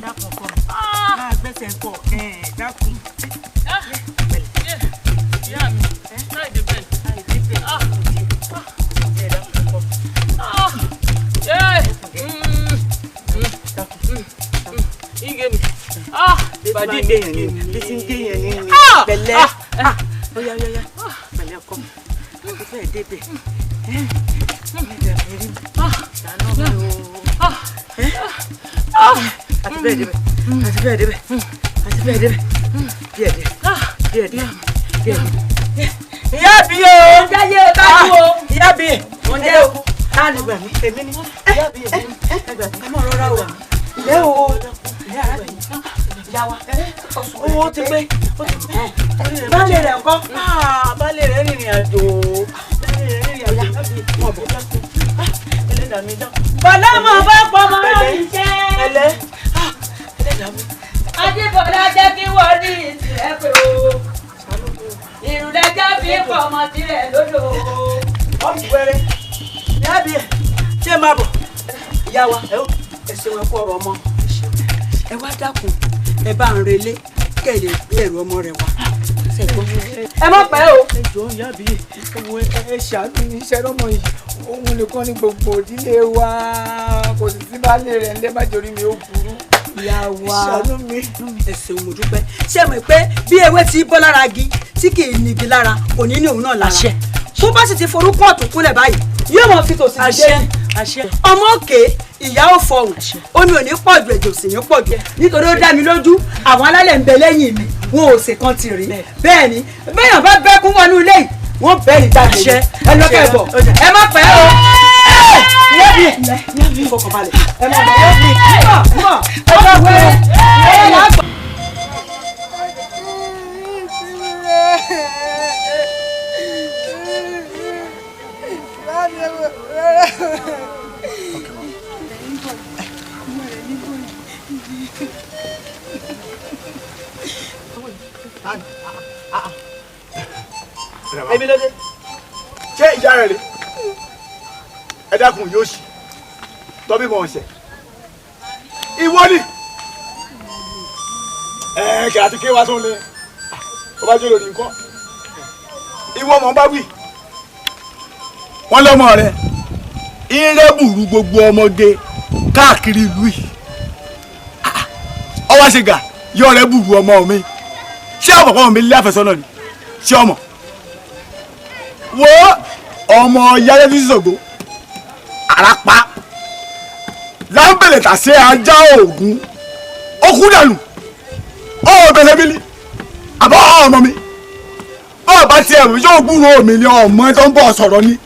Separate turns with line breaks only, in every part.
dákun kọ́ máa gbẹ́sẹ̀ kọ́ dákun.
ìyá mi láì dé bẹ́ẹ̀.
Bàdí gbé yẹn ni bí ti ń gbé yẹn ni pẹ̀lẹ́ oya pẹ̀lẹ́ ọkọ mi àti fẹ́ẹ̀ débẹ̀ àti fẹ́ẹ̀ débẹ̀ díẹ̀. Ìyá bí o
jáyé kájú o.
Ìyá bí wọ́n jẹ́ o láàrin ìgbà mi èmi ni ìyá bí èmi ẹgbà mi ká mọ̀ rọra wà ilé o ìyá rẹ̀ ìyá wa owó ti gbé baálé rẹ̀ ńkọ́ baálé rẹ̀ rìnrìn àjò mọ̀ bọ̀ ẹlẹ́dàá mi dán.
bọ̀dá mọ̀ bá pọ̀ mọ́ ọ́n jẹ́.
ẹlẹ́dàá mi.
Adébọ̀lá jẹ́ kí wọ́n ní ìtìrẹ́ pé o. Ìrùlẹ́jọ́ fi pọ̀ ọmọ tirẹ̀ lódò.
Ọ̀pù wẹ́rẹ́ ní àbí ẹ̀ ṣé máa bọ̀ ìyá wa ẹ ṣeun ẹ̀kú ọ̀rọ̀ ọmọ ẹ wá dákun ẹ bá ń relé kẹ́ ẹ lè gbé ẹ̀rù ọmọ rẹ wá.
Ẹ má pẹ́ o.
Ẹ jọ̀ọ́ ìyá bí ẹ ṣàánú ní iṣẹ́ lọ́mọ yìí òun nìkan ní gbogbo ìdílé wa kò sì sí baálé rẹ̀ ńlẹ́ má jorí mi ó burú. Ìyá wa ṣàánú mi. Ẹ ṣeun mo dúpẹ́ ṣé mọ̀ pé bí ewé ti bọ́ lára igi tí kì í níbi lára kò ní ní òun náà láṣẹ tó bá sì ti forúkọ ọ̀tún kúnlẹ̀ báyìí yóò mọ̀ fi tòsí àṣẹ ọmọ òkè ìyá ò fọhùn omi ò ní pọ̀jù ẹ̀jẹ̀ ò sì ní pọ̀jù nítorí ó dá mi lójú àwọn alálẹ̀ ń bẹ lẹ́yìn mi wọn ò sì kan ti rí bẹ́ẹ̀ ni bẹ́ẹ̀yàn bá bẹ́kún wọnú ilé yìí wọ́n bẹ́ẹ̀ ní jáde ẹ lọ́kẹ́ ẹ̀ bọ̀ ẹ má pẹ́ o yẹ́bí fọkànbalẹ̀ ẹ má bọ̀ yẹ́bí mọ̀ ẹ bá wẹ́ ẹ lágbà.
Èmi lóde. Ṣé ìyá rẹ̀ rè? Ẹ dákun yóò ṣì. Tọ́bí mọ̀ ọ̀sẹ̀. Ìwọ ni. Kí àti ké wá tó ń lé. Ó bá jẹ́ lórí nǹkan. Ìwọ mọ̀ bá wì. Wọ́n lọ́mọ rẹ̀. Ire bùrù gbogbo ọmọge káàkiri ìlú yìí. Ọwọ́ ṣe gà yọ rẹ̀ bùrù ọmọ mi. Ṣé ọ̀pọ̀ mi lé àfẹ́sọ́nà ni? Ṣé ọmọ? Wo ọmọ yálé ní Ṣògo àràpá láńbẹ̀lẹ̀ tàṣẹ ajá òògùn ó kú dànù ó bẹ̀rẹ̀ mi ni àbọ̀ ọmọ mi bọ́ọ̀ bá tiẹ̀ rò yóò gbúròó mi ni ọmọ tó ń bọ̀ sọ̀rọ̀ ni.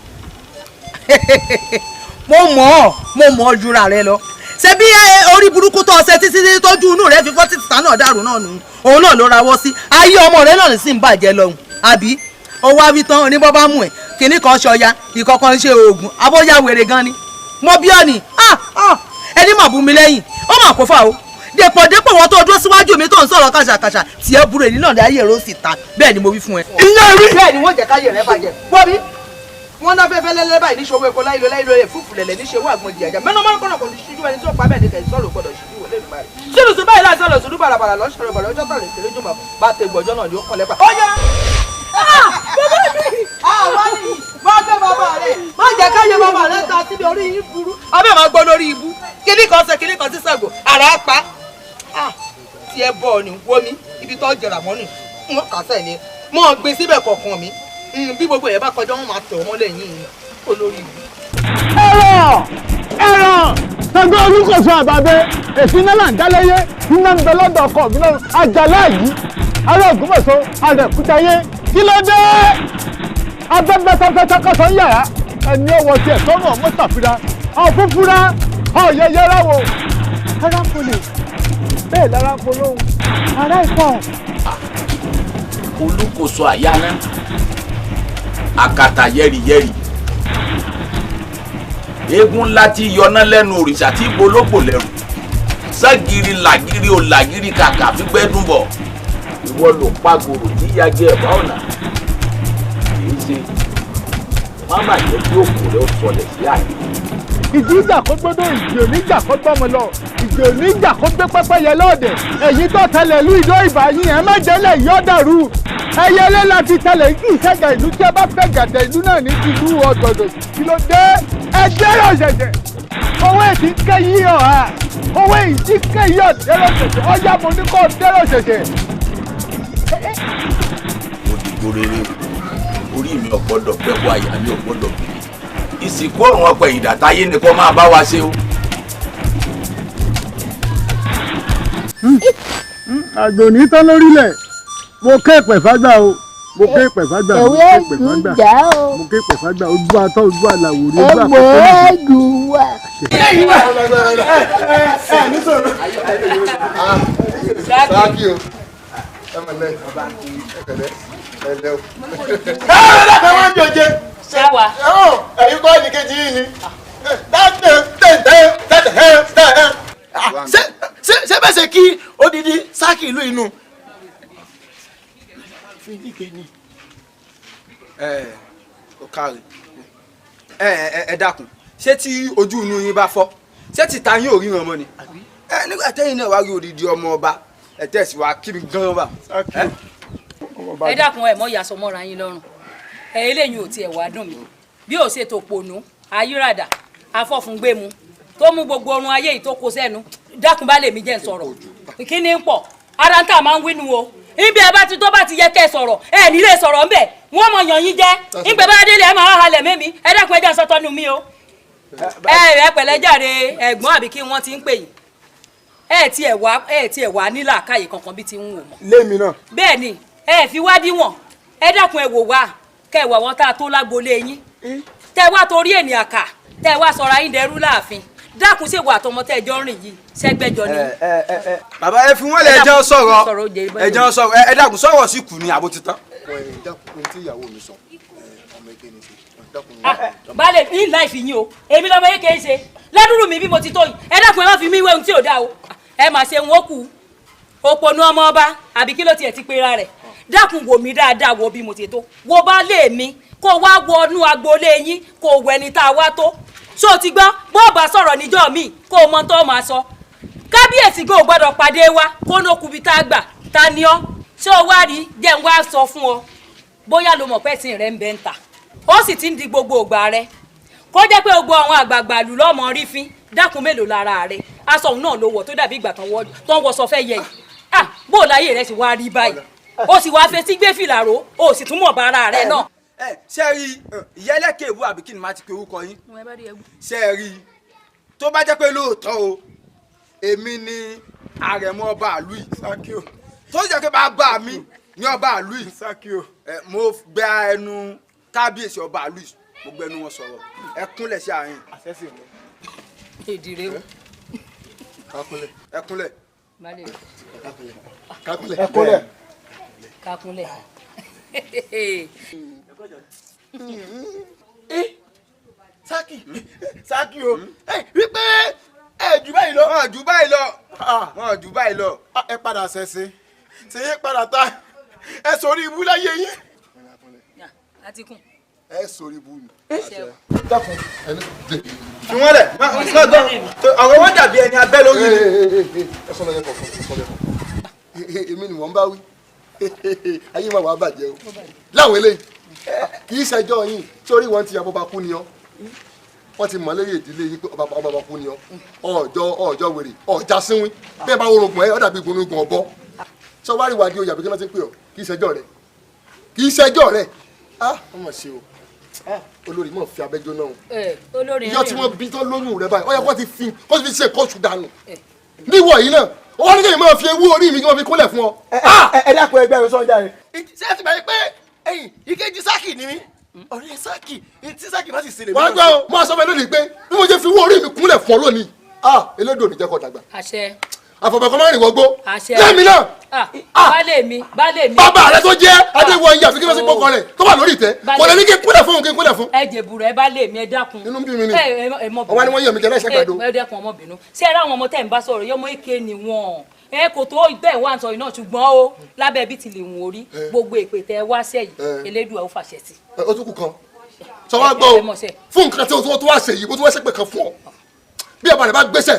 mo mọ̀ ọ́ jura rẹ lọ ṣe bí orí burúkú tó ọsẹ títí tójú inú rẹ fi fọ́ títí tán náà dàrú náà nù òun náà ló rawọ́ sí ayé ọmọ rẹ náà sì ń bàjẹ́ lọ́hùn àbí ọwọ́ àbí tán oníbọ́ bá mú ẹ̀ kìnní kan ṣọya ìkọ̀kan ṣe oògùn abọ́yá wèrè gan ni mo bí ọ ni ẹni mà bú mi lẹ́yìn ó mà kó fà o dèpò wọn tó dúró síwájú mi tó ń sọ̀rọ̀ kàṣàkàṣà tí ẹ burú èyí náà ní ayé rẹ ó sì ta bẹ́ẹ̀ ni mo wí fún ẹ.
ìyá rí.
bẹ́ẹ̀ ni wọ́n jẹ́ káyé rẹ bàjẹ́ gbọ́ bí wọ́n ná fẹ́fẹ́ lẹ́lẹ́ báyìí níṣòwò èkó láìlo rẹ̀ fúfú lẹ̀lẹ̀ níṣòwò àgbọn di àjà mẹ́nu mọ́rùn kọ́nà kò ní ṣíjú ẹni tó pa bẹ́ẹ̀ ni kẹ̀ sọ̀rọ̀ gbọ́dọ̀ ṣíjú wọlé nípa rẹ̀. ṣílù sí báyìí láti sọ̀rọ̀ sùdú bàràbàrà lọ́sọ̀rọ̀ bàrà ọjọ́ tàlẹ̀ ìṣẹ̀lẹ̀ jùmọ̀ bá tẹ gbọ̀jọ́ náà ni ó kọ́lẹ́ pa. ó yá bàbá mi má fẹ́ bàbá rẹ̀ má jẹ́ káyé bàbá rẹ̀ ta síbi orí yín burú. ọbẹ̀ máa gbọ́ lórí ibú kíní kan ṣe kíní kan sí Ṣàngó àrà pa tí ẹ bọ̀ ni wo mi ibi tó jẹrà mọ́nù wọn kà sẹ́ni mọ́ gbin síbẹ̀ kọ̀ọ̀kan mi bí gbogbo ẹ̀ bá kọjá wọn máa tẹ̀ ọmọ lẹ́yìn olórí ibú.
ẹ̀rọ Ṣàngó Olúkòso àbàbẹ èsì náà là ń dáléyé iná ń bẹ lọ́dọ̀ ọkọ mi lọ́rùn àjàlá yìí ará Ògbómọ̀ṣọ́ àrẹ̀kútayé kí ló dé abẹ́bẹ́ tọ́kọ́tọ́kọ́tọ́ ń yàrá ẹni ọwọ́ tiẹ̀ sọ́nù ọmọ ṣàfihàn ọ̀fúnfúnra ọ̀yẹyẹ ráwọ̀ arákùnrin bẹ́ẹ̀ lára polówó ará ìfọ̀.
Olúkòso àyáná àkàtà yẹ́rìyẹ́rì eégún ńlá tí yọná lẹ́nu òrìṣà tí bológbò lẹ́rù ságiri làgiri ò làgiri kàkà fígbẹ́dùn bọ̀ ìwọ ló pàgòrò tí yagé ẹ̀bá ọ̀nà kìí ṣe má má jẹ́ kí òkú rẹ̀ ó sọlẹ̀ sí àyè
ìdí ìjà kó gbódò ìjì oníjà kó gbọ́mọ lọ ìjì oníjà kó gbé pẹ́pẹ́yẹ lọ́ọ̀dẹ̀ èyí tó tẹlẹ̀ ìlú ìlú ìbàyìn ẹ má jẹ́lẹ̀ yọ́ dàrú ẹyẹlé láti tẹlẹ̀ kí ìṣẹ́jà ìlú tí ẹ bá fẹ́ gàdẹ̀ ìlú náà ní ti ìlú ọ̀dọ̀dọ̀ kí ló dé ẹgbẹ́ rẹ̀ ṣẹ̀ṣẹ̀ owó èsì kẹ́yí ọ̀hà owó èsì kẹ́yí ọ̀dẹ́rọ̀ ṣẹ̀ṣẹ̀ ọjà mo ní kó ọ̀dẹ́rọ̀ ṣẹ̀ṣẹ̀.
mo dìgbò rere orí mi ò gbọ́dọ̀ pẹ́kọ̀ àyà mi ò gbọ́dọ̀ bìrì ìsìnkú ọ̀run ọ̀pẹ̀ ìdàtayé ni kò máa bá wa ṣe o.
àgbò ní tán lórílẹ̀ mo ké pẹ̀fágbà o mo ké pẹ̀fágbà mo ké pẹ̀fágbà mo ké pẹ̀fágbà ojú atọ́ ojú àlàwò rí ojú àkọ́kọ́
ẹgbẹ́ wà.
sáàkì o ẹ mọ̀ lẹ́yìn ẹ kẹ̀lẹ́ ẹ lẹ́ o. ẹ wá ń jòjé.
sáwà.
ẹ̀yin kọ́ ẹnì kejì yìí ni.
ṣé bẹ́ẹ̀ ṣe kí odidi sáàkì ìlú inú.
ó káre ẹ dákun ṣé tí ojú inú yín bá fọ́ ṣé tí ta yín ò ríran mọ́ ni nígbà tẹ́yìn náà wá rí odidi ọmọ ọba ẹ tẹ̀sí wa kí mi gan wà.
ẹ dákun ẹ mọ ìyàsọ mọ́ra yín lọ́rùn ẹ eléyìí ò tiẹ̀ wá dùn mí bí ò ṣe tó pònú ayírádà afọ́fúngbẹ́mu tó mú gbogbo ọrùn ayé yìí tó kó sẹ́nu dákun bá lèmi jẹ́ ń sọ̀rọ̀ kí ni ń pọ̀ ara ń tà máa ń wínú o ibi ẹ bá ti tó bá ti yẹ kẹ́ sọ̀rọ̀ ẹ nílé sọ̀rọ̀ ńbẹ̀ wọ́n mọ̀ yàn yín jẹ́ ìgbẹ́ bá délé ẹ máa halẹ̀ mẹ́mi ẹ dákun ẹ jẹ́ sọ́tọ́ nu mi o ẹ pẹ̀lẹ́ jàre ẹ̀gbọ́n àbí kí wọ́n ti ń pè yín ẹ tiẹ̀ wá nílà káyè kankan bí ti ń wò mọ́.
lémi náà.
bẹ́ẹ̀ ni ẹ fi wá díwọ̀n ẹ dákun ẹ wò wá kẹ́ ẹ wà wọ́n tá a tó lágbolé yín tẹ́ wá torí ènìyàn kà tẹ́ wá sọ̀rọ̀ ayín dẹrú láàfin dákun ṣe wà tọmọ tẹ́ ẹjọ́ rìn yìí sẹ́gbẹ́jọ ni.
bàbá ẹ fi wọn lẹ ẹjọ́ sọ̀rọ̀ ẹjọ́ sọ̀rọ̀ ẹ dákun sọ̀rọ̀ sí kù ní àbó ti tán.
dákun tí ìyàwó mi sọ ọmọ ẹgbẹ́ ni ṣe dákun.
baálé ní láìfi yín o èmi lọmọ yé kèé ṣe ládùúrú mi bí mo ti tó yìí ẹ dákun ẹ má fi mí wé ohun tí ò dáa o ẹ má ṣe ń wókù òpònú ọmọ ọba àbí kí ló tiẹ̀ ti pera rẹ̀ dákun wò mí dáadáa wo bí mo ti tó wo baálé mi kó wá wọnú agboolé yín kó wẹni tá a wá tó ṣó ti gbọ́ bó bá sọ̀rọ̀ níjọ́ mi kó o mọ tó máa sọ kábíyèsí kò gbọ́dọ̀ pàdé wa kó nó kubi tá a gbà ta ni ọ́ ṣé o wá rí jẹ́ ń wá sọ fún ọ bóyá lo mọ̀ pẹ́sìn rẹ̀ ń bẹ́ ń ta ó sì ti ń di gbogbo ògbà rẹ kó jẹ́ pé gbogbo àwọn àgbààgbà lù lọ́mọ rí fín dákun mélòó lára rẹ aṣọ òun náà ló wọ̀ tó dàbí ìgbà tó ń wọ sọ fẹ́ yẹ yìí bó o láyé rẹ sì wá rí báyìí o sì wá fetí gbé fìlà ró o sì tún mọ̀ bá ara rẹ náà.
ṣe rí ìyá ẹlẹ́kẹ̀ èbú àbí kí ni màá ti pe orúkọ yín ṣe rí tó bá jẹ́ pé lóòótọ́ o èmi ni àrẹ̀mọ ọba àlú yìí tó jẹ́ pé bàbá mi ní ọba àlú yìí mo gbé ẹnu kábíyèsí ọba àlú yìí mo gbé ẹnu wọn sọ̀rọ̀ ẹ kúnlẹ̀ sí àárín.
èdìrẹ́ o.
ẹ kúnlẹ̀.
kákúnlẹ̀.
kakunlẹ̀.
sáàkì o wípé ẹ jù báyìí lọ.
wọn jù báyìí lọ.
ẹ padà ṣẹ̀ṣẹ̀ ṣe yé padà ta ẹ sọrí ibú láyé yín.
àtikún.
ẹ sọrí ibú ni.
dákun
ẹni dè.
fi wọn lẹ ọ̀rọ̀ wọn dàbí ẹni abẹ́ lórí mi.
ẹ sọ lọ́yẹ kọ̀ọ̀kan ẹ sọ lẹ́kọ̀ọ́ èmi ni wọ́n bá wí ayé máa wà bàjẹ́ o láwọn eléyìí kì í ṣẹjọ́ yín sórí wọn ti abọ́ba kú ni ọ́ wọ́n ti mọ̀ lórí ìdílé yín pé ọba kú ni ọ́ ọjọ́ wèrè ọjà sínwín bẹ́ẹ̀ bá wọ́n ẹ ọ̀dà bíi gbónúgbọ̀n ọ̀bọ sọ wá rí ìwádìí oyè àbíkí náà ti ń pè ọ́ kì í ṣẹjọ́ rẹ̀ kì í ṣẹjọ́ rẹ̀ wọ́n mọ̀ ṣe o olórí mọ̀ fi abẹ́jọ́ náà ìyá tí wọ́n bí tán lóyún rẹ̀ báyìí ó yẹ kó ti fi ṣe kóòtù dànù níwọ̀ yìí náà wọ́n ní kí n máa fi ewu orí mi kí wọ́n fi kúnlẹ̀ fún ọ.
ẹ dákun ẹgbẹ́ mi sọ́njà rẹ̀. ṣé ẹ ti bẹ̀rẹ̀ pé ẹ̀yin ìkejì sáàkì ni mí ọ̀rẹ́ sáàkì tí sáàkì bá sì ṣe lè.
wọ́n á gbọ́ ọ máa sọ fún ẹ lónìí pé bí mo ṣe fi ewu orí mi kúnlẹ̀ fún ọ lónìí elédò ní jẹ́ kó dàgbà.
àṣẹ.
àfọ̀bẹ̀kọ máa ń rìn wọgbó.
àṣẹ.
lẹ́mi náà.
baálé mi.
bàbá rẹ tó jẹ́ adéwọ̀ ìyá àfi kí ló ṣe pọ́kọ rẹ̀ tó wà lórí ìtẹ́ kò lè ní kí n kúnlẹ̀ fún òun kí n kúnlẹ̀ fún.
ẹ jẹ̀bù rẹ̀ baálé mi ẹ dákun.
inú bí mi ni
ọwọ́
ni wọ́n yẹ̀ mí jẹ́ lẹ́sẹ̀ gbàdo.
ẹ dẹ́kun ọmọbìnrin ṣé ẹ ráwọn ọmọ tẹ́ ń bá sọ̀rọ̀ yọmọ èké ni wọ́n kò tó bẹ́ẹ̀ wá ń sọ iná ṣùgbọ́n o lábẹ́ bí ti lè wọ́n orí gbogbo èpè tẹ́ wá sẹ́yìn elédùà ó fàṣẹ sí.
ó tún kù kan sọ wá gbọ́ fún nǹkan tí o tó wá ṣe yìí o tó wá ṣe pé kan fún ọ bí ọba rẹ bá gbéṣẹ́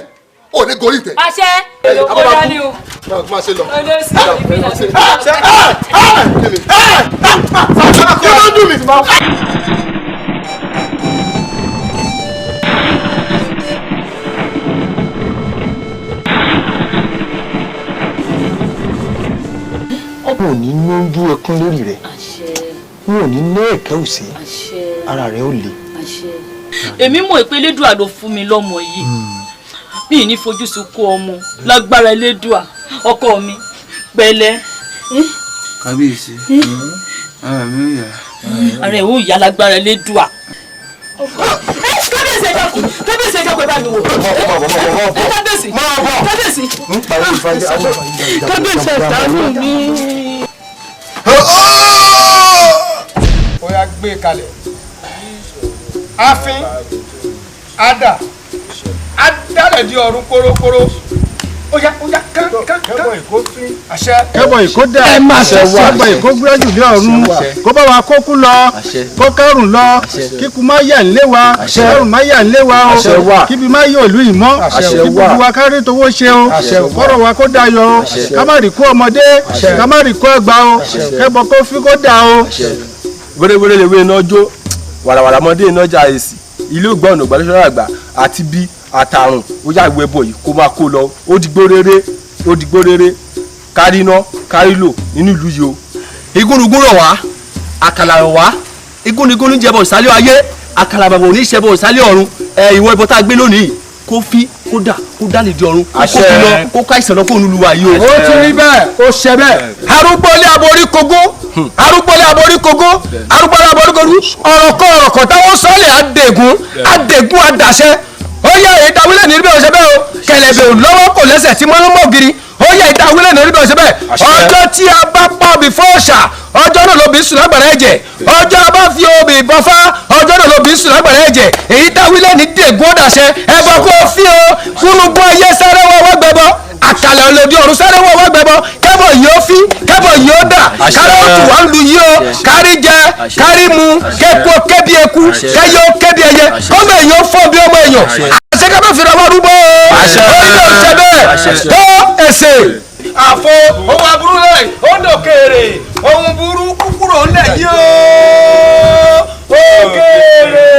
ò ní gorí tẹ.
àṣẹ olóko dání o.
máa ṣe lọ. kí ló ń dùn mí.
ọmọ ò ní ní ojú ẹkún lórí rẹ wọn ò ní ní ẹ̀kẹ́ òsè ara rẹ ó le.
èmi mọ̀ pé Elédùà ló fún mi lọ́mọ yìí bí ní fojú sunkún ọmọ lágbára Elédùà ọkọ mi pẹ̀lẹ́.
kábíyèsí ara mi ò yá.
ara ẹ̀ ò yá lágbára Elédùà.
kábíyèsí ẹjọ́ pé bá mi wò. kábíyèsí kábíyèsí kábíyèsí ẹ̀sánú mi.
ó yá gbé kalẹ̀ àfin ada adalẹ̀ di ọ̀run kórókóró ó yá kán kẹ́bọ̀ ìkó fín àṣẹ. kẹ́bọ̀ ìkó dà ẹ máa ṣe wá kẹ́bọ̀ ìkó gbúrẹ́jù ní ọ̀run kó bá wa kókú lọ kó kẹ́rùn lọ kíkú má yà ńlé wa kẹ́rùn má yà ńlé wa o kíbi má yọ ìlú ìmọ̀ kí gbogbo wa kárí tówó ṣe o kọ́rọ̀ wa kó dayọ̀ o ká má rí kó ọmọdé ká má rí kó ẹgbà o kẹ́bọ̀ kó fín kó dà o.
wẹ́rẹ́wẹ́rẹ́ lè wé iná jó wàràwàrà mọ́dé iná já èsì ilé ògbà ọ̀nà ìgbàlódé àgbà àti bí àtàrùn ó yà ìwé bọ̀ yìí kó máa kó lọ ó dìgbò rere kárí iná kárí lò nínú ìlú yìí o.
igúnnugún rọ̀ wá àkàlà rọ̀ wá igúnnugún ń jẹbọ ìsálẹ̀ ayé àkàlà bàbà ò ní ṣẹbọ ìsálẹ̀ ọ̀run ìwọ ìbọn tá a gbé lónìí kó fi kó dà lè di ọ̀run kó fi lọ kó ká ìsàn lọ kó olúwa yìí o.
ó ti rí bẹ́ẹ̀ ó ṣe bẹ́ẹ̀.
arúgbólé aborí kogó arúgbólé aborí kogó arúgbólé aborí kogó ọ̀rọ̀kọ̀ táwọn sọ́ọ̀lẹ̀ adégún adàṣẹ ó yẹ ìdáwílẹ̀ ní ibi ọ̀sẹ̀ bẹ́ẹ̀ o kẹlẹ̀bẹ̀ lọ́wọ́ kò lẹ́sẹ̀ tí mọ́númọ́ giri ó yẹ ìdáwílẹ̀ ní ibi ọ̀sẹ̀ bẹ́ẹ̀ ọjọ́ tí a bá pa obì fọ́ọ̀ṣà ọjọ́ náà lóbi sùn lágbàrá ẹ̀jẹ̀ ọjọ́ a bá fi obì bọ́fá ọjọ́ náà lóbi sùn lágbàrá ẹ̀jẹ̀ èyí dáwílẹ̀ ní dègún ọ̀dàṣẹ ẹ̀bọ̀ kó fi o kúnugún ayé sáré wọ́wọ́ gbẹbọ àkàlẹ̀ olódi ọ̀run sáré wọ́wọ́ gbẹbọ kẹ́bọ̀ yìí ó fi kẹ́bọ̀ yìí ó dà kárẹ́ òtù wà ń lu yìí o kárí jẹ kárí mu kẹ́kọ̀ọ́ kébi eku kẹ́yọ́ kébi ẹyẹ ọmọ èèyàn fọ́ bí ọmọ èèyàn àṣekẹ́ bá fi rọwọ́ rúbọ orílẹ̀ òṣè bẹ́ẹ̀ tó èsè.
àfo ohun aburú lẹ́yìn ó dòkèrè ohun burúkú kúrò ńlẹ̀ yìí ó òkèrè.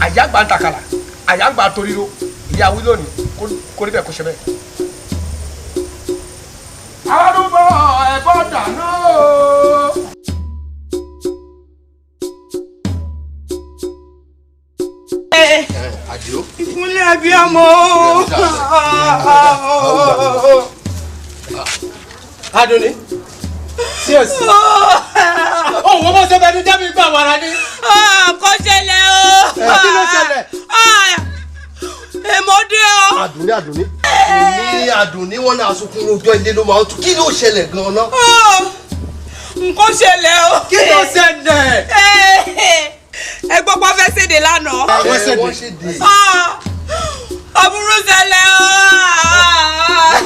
àyàgbà ń takàlà àyàgbà toríró ìyàwó lónìí kó níbẹ̀ kó ṣe bẹ́ẹ̀. arúgbó ẹ̀bọ dáná o.
ìkúnlẹ̀ abiyamọ.
Adoni sí òsì. Òun wọ́n ṣe bẹ́ẹ̀ ni jábí gbà wàrà ni.
Kò ṣẹlẹ̀ o.
Kí ló ṣẹlẹ̀?
Èmo dé o.
Àdùnní. Ní Àdùnní wọn náà sunkún rojọ́ ilé ló máa ń tún kí ló ṣẹlẹ̀ gan-an náà.
Nǹkan ṣẹlẹ̀ o.
Kí ló ṣẹlẹ̀?
Ẹ gbọ́ pé wọ́n fẹ́ ṣèdè lánàá.
Wọ́n ṣèdè.
Aburú ṣẹlẹ̀ o.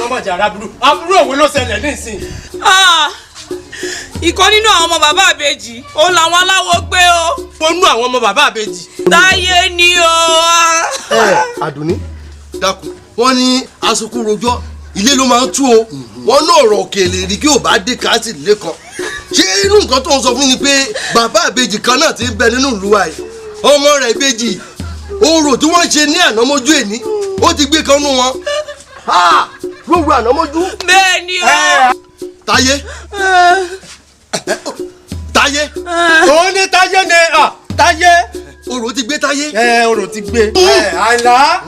Ọmọ jà aburú. Aburú òun ló ṣẹlẹ̀ nísìnyí.
Ìkan nínú àwọn ọmọ bàbá àbèjì òun làwọn aláwo gbé o.
Mo nú àwọn ọmọ bàbá àbèjì.
Táyé ni o.
Àdùnní dákun wọ́n ní asunkún rojọ́ ilé ló máa ń tú o wọ́n náà rọ̀ òkèlè rí kí ò bá dé káàsì lẹ́kan ṣé inú nǹkan tó ń sọ fún ni pé bàbá àbèjì kan náà ti ń bẹ nínú ìlú wa yìí ọmọ rẹ̀ ìbejì orò tí wọ́n ṣe ní ànámọ́jú èní ó ti gbé kan nú wọn lóru ànámọ́jú.
bẹ́ẹ̀ ni o.
Táyé Táyé.
Òun ní Táyé ni Táyé.
Orò ti gbé Táyé.
Orò ti gbé. Àìlá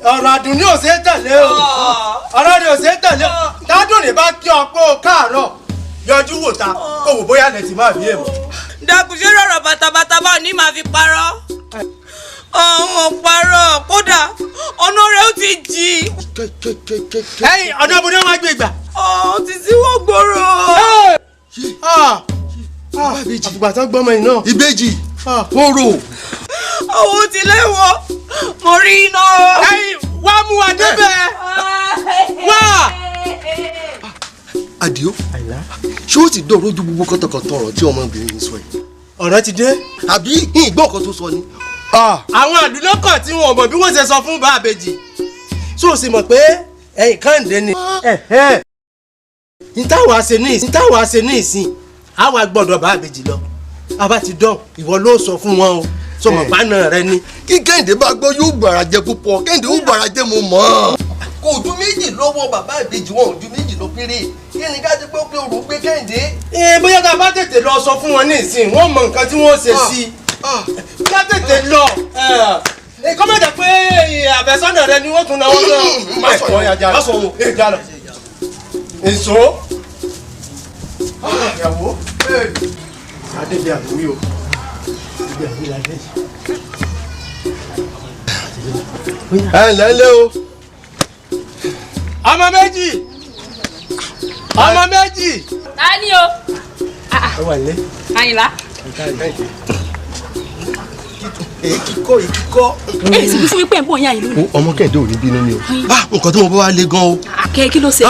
ọ̀rọ̀ Àdùnní ò ṣeé tẹ̀lé o ọ̀rọ̀ rẹ̀ ò ṣeé tẹ̀lé o tádùnní bá kí ọ pé o káàárọ̀ yọjú wò ta kó wò bóyá lẹ ti máa bí èèmọ̀.
Dàkúṣe rọrọ bàtàbàtà bá ní màá fi parọ́ ọ̀hún parọ́ kódà ọ̀nà rẹ̀ ó ti jì.
ẹ̀yin ọ̀nà ibùdó máa gbé ìgbà.
ti sí wọ́n gbòòrò.
àtùgbà tó gbọ́mọ yìí náà.
Ìbejì orò.
owó ti léwọ́ mo rí iná.
ẹ̀yin wá mú wa débẹ̀ wá.
Àdìó ṣé ó ti dọ̀rọ̀ ojú gbogbo kọ́tọ̀kọ́tọ̀ ọ̀rọ̀ tí ọmọbìnrin yìí sọ yìí.
ọ̀rọ̀ ti dé.
àbí ìgbọ́ kan tó sọ ni.
àwọn àdúlọ́kọ̀ tí wọn mọ̀ bí wọ́n ṣe sọ fún bá àbèjì tó o sì mọ̀ pé ẹ̀yìn Kẹ́hìndé ni. ìtawà ṣe ní ìsìn àwa gbọ́dọ̀ bá àbèjì lọ àbá ti dán ìwọ ló sọ fún wọn o sọmọ pàánà rẹ ni.
kí Kẹ́hìndé bá gbọ́ yóò gbàrà jẹ púpọ̀ Kẹ́hìndé ó gbàrà jẹ mo mọ̀. kò ju méjì lọ́wọ́ bàbá ìbejì wọn ò ju méjì lọ péré kí ni ká ti pé ó pé òru pé Kẹ́hìndé.
bóyá tá a bá tètè lọ sọ fún wọn ní ìsìn wọn mọ nǹkan tí wọn ṣe sí i ká tètè lọ kọ́ mọ̀ jẹ́ pé àfẹ́sọ́nà rẹ ni wọ́n tún náwó náà. má sọ wo ìjà lọ èso ìyàwó adébí àbúrí o adébí àbúrí adé.
ǹlẹ́ ńlẹ́ o.
ọmọ méjì.
ta ni o.
ẹ wà nílé.
Àyìnlá.
èkìkọ́.
ẹ sì fún mi pé ẹ̀ ń bọ̀ yín àyìnlá.
ọmọ Kẹ́hìndé ò ní bínú ni o. nǹkan tí mo bá wá lé gan o.
àkẹ́ kí ló ṣe.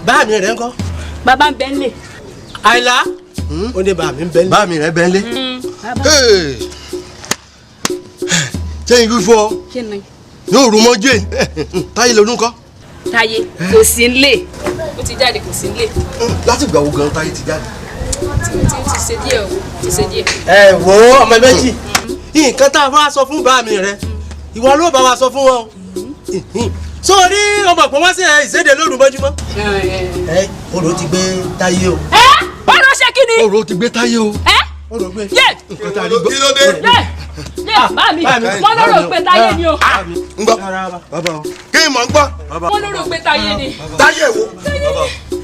bá mi rẹ̀ ń kọ́.
bàbá ń bẹ ń lè.
Àyìnlá. ó ní bá mi ń bẹ ń lè.
bá mi rẹ̀ bẹ́ ń lé. sẹ́yìn fífọ́ yóò rú mọ́ jẹ́ Táyé lọ́dún kọ́.
Táyé kò sí ń lè ó ti jáde kò sí ń lè.
láti gbà wo gan Táyé ti jáde.
ti ṣe díẹ̀ o ti ṣe díẹ̀.
ẹ wo ọmọ méjì nǹkan tá a máa sọ fún bá mi rẹ ìwọ ló bá wa sọ fún wọn sórí ọmọ pọ̀ wá sí ìsédè lóru mọ́júmọ́. orò ti gbé Táyé o.
ọ̀rọ̀ ṣe kí ni.
orò ti gbé Táyé o.
orò gbé.
nǹkan tá a rí gbọ́.
kí ló dé.
bá mi wọ́n lọ́rọ̀ pé Táyé ni o.
ń gbọ́ kí n mọ̀ ń gbọ́.
wọ́n lọ́rọ̀ pé Táyé ni.
Táyé wo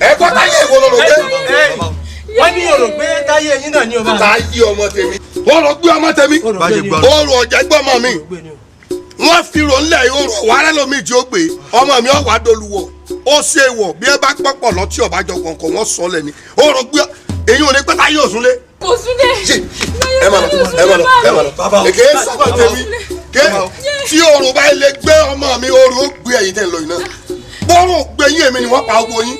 ẹ gbọ́ Táyé wo lọ́rọ̀ gbé.
wọ́n ní orò gbé Táyé yín náà ní o bá.
Táyé ọmọ tèmi wọ́n lọ gbé ọmọ tèmi orò ọ̀jẹ̀ gbọ́ ọmọ mi wọ́n fi rò ńlẹ̀ orò wàhálà lómi tí ó gbé ọmọ mi ọ̀wá dolúwọ̀ ó ṣe wọ̀ bí ẹ bá pọ̀pọ̀ lọ́tí ọ̀bájọ kọ̀ọ̀kan wọ́n sọ lẹ́ni orò gbé èyí ò ní pẹ́ Táyé òsúnlé.
kò súnlé.
ẹ má lọ èké sọ̀tọ̀ tèmi tí orò bá lè gbé ọmọ mi orò ó gbé ẹ̀yìn tẹ̀ lọ yìí náà bọ́rọ̀ gbé yín èmi ni wọ́n pa ogun yín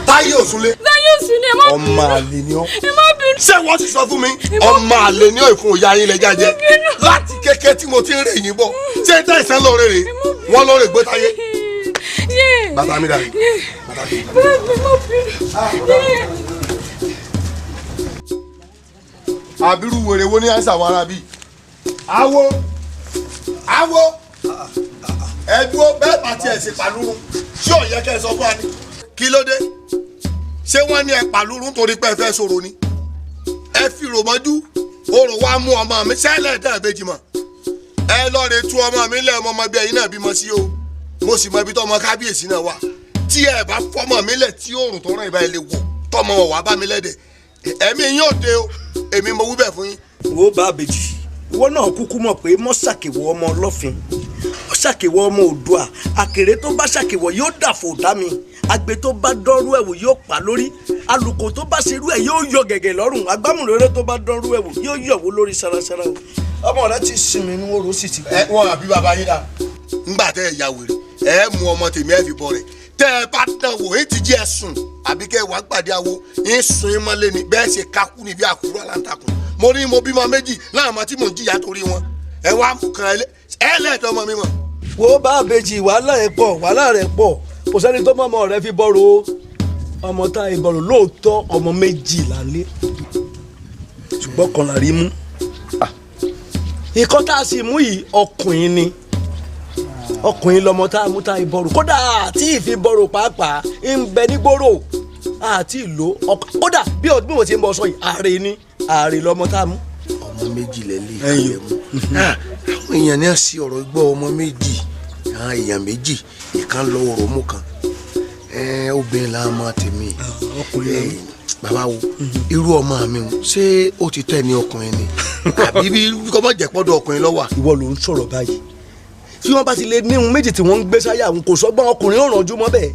Táyé òsúnlé.
Táyé òsúnlé ẹ má bínú.
ọmọ àlè ni ọ́.
ẹ má bínú.
ṣé wọ́n ti sọ fún mi ọmọ àlè ni ọ́ ìfún ìyá yín lẹ jáde láti kékeré tí mo ti ń rè yín bọ̀ ṣé ń tẹ̀sán lóore rè wọ́n lóore gbé Táyé. bàbá mi dà rí. àbírú wèrè wo ní àìsàn àwọn arábí. awo ẹdúró bẹ́ẹ̀ bá tiẹ̀ ṣe pàlúrú ṣé ò yẹ kẹ́ ẹ sọ fún wa ni. kí ló dé ṣé wọ́n ní ẹ pàlúrú nítorí pé ẹ fẹ́ sọ̀rọ̀ ni. ẹ fi ròmọ́jú orò wa mú ọmọ mi sẹ́lẹ̀ dẹ́ ẹ̀bẹ́jì mọ̀. ẹ lọ́ọ́ rẹ tú ọmọ mi lẹ́ ọmọ bí ẹ̀yin náà bímọ sí o mo sì mọ ibi tọmọ kábíyèsí náà wà. tí ẹ bá fọmọ mi lẹ̀ tí òòrùn tó rán ìbá ẹ lè wọ̀ tọmọ wà bá mi lẹ́dẹ̀ ẹ̀mí yín ò dé o èmi mo wí bẹ́ẹ̀ fún yín.
wo bá àbèjì ìwọ náà kúkú mọ̀ pé mọ́ ṣàkèwọ́ ọmọ ọlọ́fin mọ́ ṣàkèwọ́ ọmọ Oòduà àkèré tó bá ṣàkèwọ́ yóò dàfò dá mi àgbẹ̀ tó bá dọ́rú ẹ̀wò yóò pa lórí alùkò tó bá ṣerú ẹ̀ yóò yọ gẹ̀gẹ̀ lọ́rùn agbámúrere tó bá dọ́rú ẹ̀wò yóò yọ̀wó lórí sarasara o ọmọ rẹ ti sinmi ní wóró sì ti.
ẹ wọn àbí bàbá yín dà ńgbà tẹ ẹ ya wèrè ẹ mú ọmọ tèmi ẹ fi bọ rẹ tẹ ẹ bá dán wò ẹ ti jí ẹ sùn àbí kẹ wàá gbàdé awo ẹ sùn ẹ mọ́lé ni bẹ́ẹ̀ ṣe kakú ni bí àkúrò aláǹtakùn mo ní mo bímọ méjì láàmú tí mò ń jìyà torí wọn ẹ wá mú kan ẹ lẹ́ẹ̀dọ́ ọmọ mi mọ̀.
wo bá àbèjì wàhálà rẹ pọ̀ kò sẹ́ni tó mọ ọmọ rẹ fi bọ́rọ̀ ọmọ tá ìbọ̀rọ̀ lóòótọ́ ọmọ méjì lálé ṣùgbọ́n kan là rí mú ikọ́ tá a sì mú yìí ọkùnrin ni ọkùnrin lọmọ tá a mú tá ìbọ̀rọ̀ kódà àti ìfibọ̀rọ̀ pàápàá ń bẹ nígboro àti ìlò kódà bí ọdún mo ti ń bọ sọ yìí ààrẹ lọmọ tá a mú.
ọmọ méjì lẹ́lẹ́ ìfẹ́ mú àwọn èèyàn ní àṣì ọ̀rọ̀ gbọ́ ọmọ méjì àwọn èèyàn méjì ìkan lọ ọ̀rọ̀ mú kan obìnrin la máa tèmi bàbá wo irú ọmọ mi ṣé ó ti tẹ́ ní ọkùnrin ni àbí bí kọ́ mọ̀ jẹ́ pọ́dọ̀ ọkùnrin lọ́wọ́.
ìwọ ló ń sọ̀rọ̀ báyìí tí wọ́n bá ti lè ní ohun méjì tí wọ́n ń gbé sáyà àwọn kò sọ́gbọ́n ọkùnrin ò rànjú mọ́ bẹ́ẹ̀.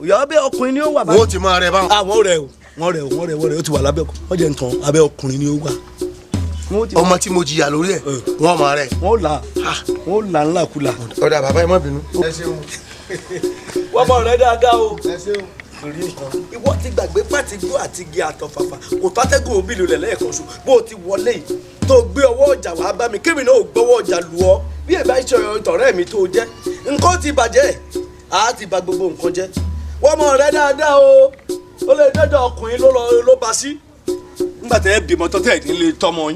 ìyá bẹ́ẹ̀ ọkùnrin ni ó wà báyìí.
wọ́n ti máa rẹ báwọn.
àwọn rẹ̀ ó ti wà lábẹ́ wọ́n jẹ́ nǹkan abẹ́ ọkùnrin ni ó wà.
ọmọ tí mo jìyà lórí ẹ̀ wọ́n máa rẹ̀.
wọ́n là ńlá kula.
ọ̀dà bàbá ẹ má bínú. ẹ ṣeun.
wọ́n mọ̀ rẹ dáadáa o. torí nǹkan ìwọ ti gbàgbé pàtí gbó àti igi àtọ̀fàfà kò tátẹ́gùn òbí lulẹ̀ lẹ́ẹ̀kan ṣù bó o ti wọlé yìí tó gbé ọwọ́ ọjà wàá bá mi kémi náà ò gbọ́wọ́ ọjà lù ọ́ bí èbá iṣẹ́ ìtọ̀rẹ́ mi tó jẹ́ nǹkan ti bàjẹ́ àá ti bà gbogbo nǹkan jẹ́ wọ́n mọ̀ rẹ dáadáa o ó lè dẹ́dọ̀ ọkùnrin ló bá sí nígbà tẹ́ ẹ bímọ tó tẹ̀ ní lè tọ́mọ yín.